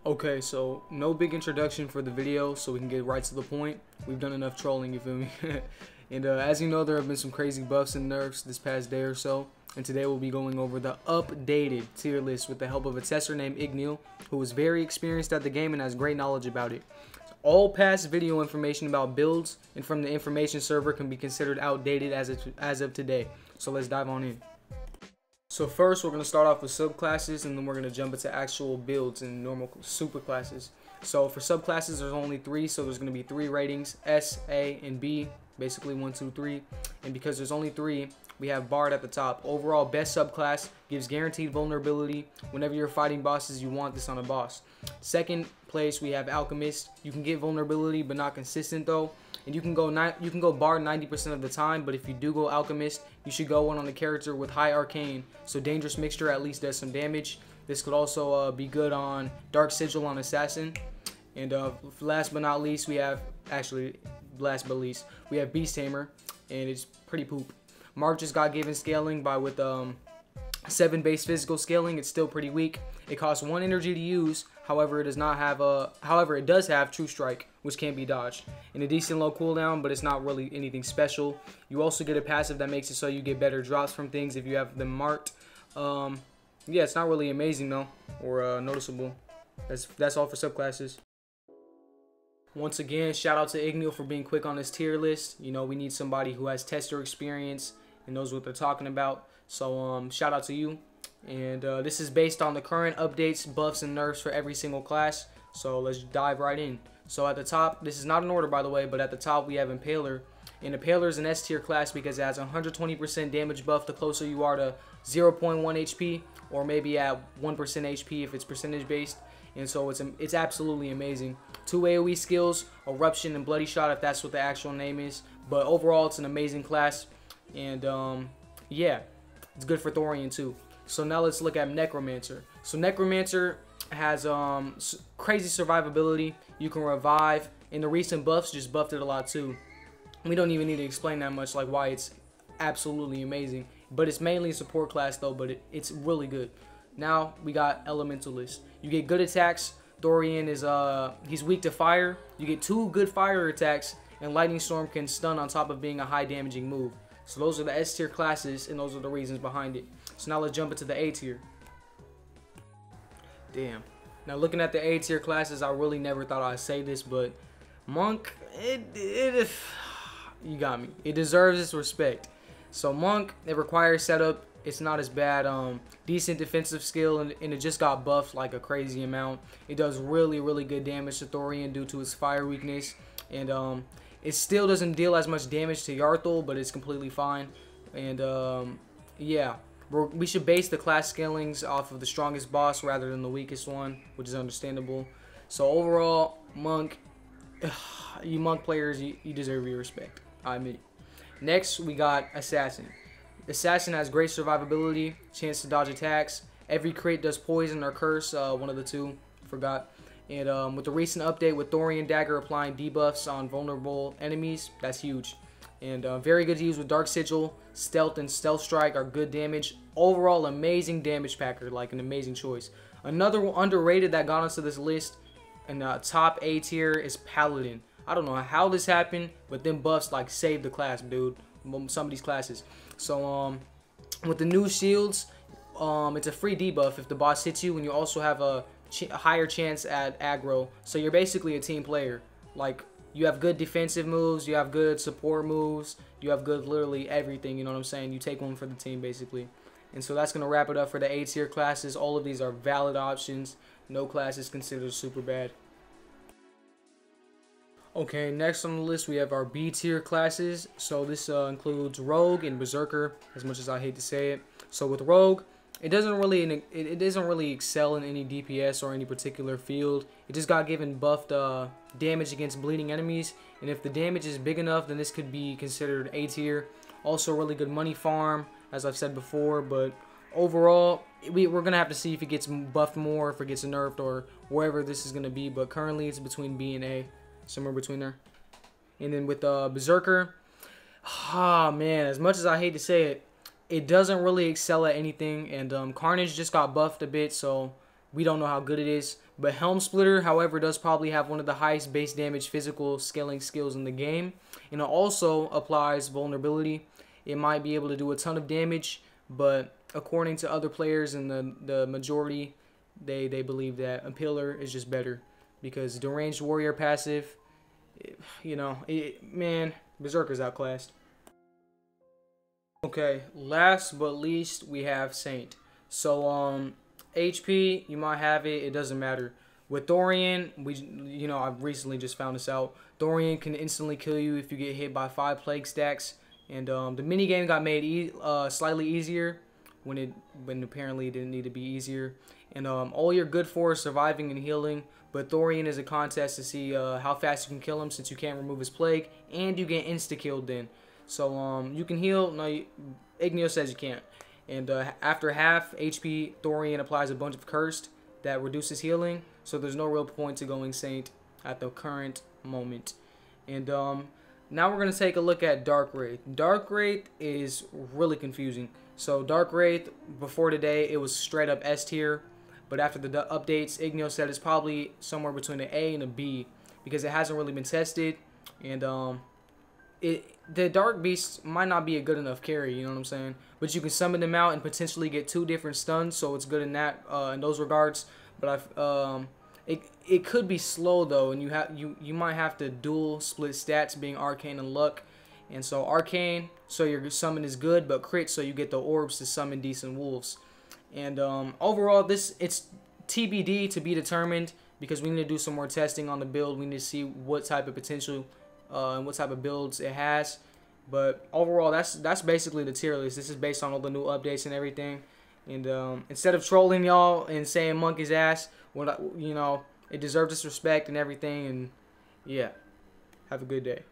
Okay, so no big introduction for the video, so we can get right to the point. We've done enough trolling, you feel me? And as you know, there have been some crazy buffs and nerfs this past day or so. And today we'll be going over the updated tier list with the help of a tester named Ikkazun, who is very experienced at the game and has great knowledge about it. All past video information about builds and from the information server can be considered outdated as of today. So let's dive on in. So first, we're going to start off with subclasses, and then we're going to jump into actual builds and normal super classes. So for subclasses, there's only 3, so there's going to be 3 ratings, S, A, and B, basically 1, 2, 3. And because there's only 3, we have Bard at the top. Overall, best subclass, gives guaranteed vulnerability. Whenever you're fighting bosses, you want this on a boss. Second place, we have Alchemist. You can get vulnerability, but not consistent though. And you can go Bard 90% of the time, but if you do go Alchemist, you should go one on a character with high Arcane. So Dangerous Mixture at least does some damage. This could also be good on Dark Sigil on Assassin. And last but not least, we have, we have Beast Tamer, and it's pretty poop. Mark just got given scaling with 7 base physical scaling. It's still pretty weak. It costs 1 energy to use. However, it does have True Strike, which can be dodged, and a decent low cooldown, but it's not really anything special. You also get a passive that makes it so you get better drops from things if you have them marked. Yeah, it's not really amazing though, or noticeable. That's all for subclasses. Once again, shout out to Ikkazun for being quick on this tier list. You know, we need somebody who has tester experience and knows what they're talking about. So shout out to you. And this is based on the current updates, buffs, and nerfs for every single class. So let's dive right in. So at the top, this is not in order by the way, but at the top we have Impaler. And Impaler is an S tier class because it has 120% damage buff the closer you are to 0.1 HP, or maybe at 1% HP if it's percentage based. And so it's absolutely amazing. 2 AoE skills, Eruption and Bloody Shot if that's what the actual name is. But overall, it's an amazing class. And yeah, it's good for Thorian too. So now let's look at Necromancer. So Necromancer has crazy survivability. You can revive, and the recent buffs just buffed it a lot too. We don't even need to explain that much, like why it's absolutely amazing. But it's mainly a support class though, but it's really good. Now we got Elementalist. You get good attacks. Thorian is he's weak to fire. You get 2 good fire attacks, and Lightning Storm can stun on top of being a high damaging move. So those are the S tier classes, and those are the reasons behind it. So now let's jump into the A tier. Damn. Now looking at the A tier classes, I really never thought I'd say this, but Monk, you got me. It deserves its respect. So Monk, it requires setup. It's not as bad. Decent defensive skill, and it just got buffed like a crazy amount. It does really good damage to Thorian due to its fire weakness, and it still doesn't deal as much damage to Yarthul, but it's completely fine. And yeah, we should base the class scalings off of the strongest boss rather than the weakest one, which is understandable. So overall, Monk, you Monk players, you deserve your respect, I admit. Next, we got Assassin. Assassin has great survivability, chance to dodge attacks. Every crit does poison or curse, one of the two, forgot. And with the recent update with Thorian Dagger applying debuffs on vulnerable enemies, that's huge. And very good to use with Dark Sigil. Stealth and Stealth Strike are good damage. Overall, amazing damage packer, like an amazing choice. Another underrated that got onto this list in top A tier is Paladin. I don't know how this happened, but them buffs like saved the class, dude. Some of these classes. So with the new shields, it's a free debuff if the boss hits you, and you also have a higher chance at aggro. So you're basically a team player. Like, you have good defensive moves, you have good support moves, you have good literally everything, you know what I'm saying? You take one for the team basically. And so that's going to wrap it up for the A tier classes. All of these are valid options. No class is considered super bad. Okay, next on the list we have our B tier classes. So this includes Rogue and Berserker, as much as I hate to say it. So with Rogue, it doesn't really excel in any DPS or any particular field. It just got given buffed damage against bleeding enemies, and if the damage is big enough, then this could be considered A tier. Also really good money farm, as I've said before, but overall we're gonna have to see if it gets buffed more, if it gets nerfed, or wherever this is gonna be. But currently it's between B and A, somewhere between there. And then with Berserker, man, as much as I hate to say it, it doesn't really excel at anything, and Carnage just got buffed a bit, so we don't know how good it is. But Helm Splitter, however, does probably have one of the highest base damage physical scaling skills in the game. And it also applies vulnerability. It might be able to do a ton of damage, but according to other players in the majority, they believe that Impaler is just better. Because Deranged Warrior passive, man, Berserker's outclassed. Okay, last but least, we have Saint. So, HP, you might have it, it doesn't matter. With Thorian, I've recently just found this out. Thorian can instantly kill you if you get hit by 5 plague stacks. And the minigame got made slightly easier when apparently it didn't need to be easier. And all you're good for is surviving and healing. But Thorian is a contest to see how fast you can kill him, since you can't remove his plague. And you get insta-killed then. So you can heal. No, Igneo says you can't. And after half HP, Thorian applies a bunch of Cursed that reduces healing. So there's no real point to going Saint at the current moment. And now we're going to take a look at Dark Wraith. Dark Wraith is really confusing. So Dark Wraith, before today, it was straight up S tier. But after the updates, Igneo said it's probably somewhere between an A and a B, because it hasn't really been tested. And the Dark Beasts might not be a good enough carry, you know what I'm saying? But you can summon them out and potentially get 2 different stuns, so it's good in that in those regards. But it could be slow though, and you might have to dual split stats, being Arcane and Luck. And so Arcane, so your summon is good, but Crit, so you get the orbs to summon decent wolves. And overall, it's TBD, to be determined, because we need to do some more testing on the build. We need to see what type of potential and what type of builds it has. But overall, that's basically the tier list. This is based on all the new updates and everything. And instead of trolling y'all and saying monkey's ass, it deserves its respect and everything. And yeah, have a good day.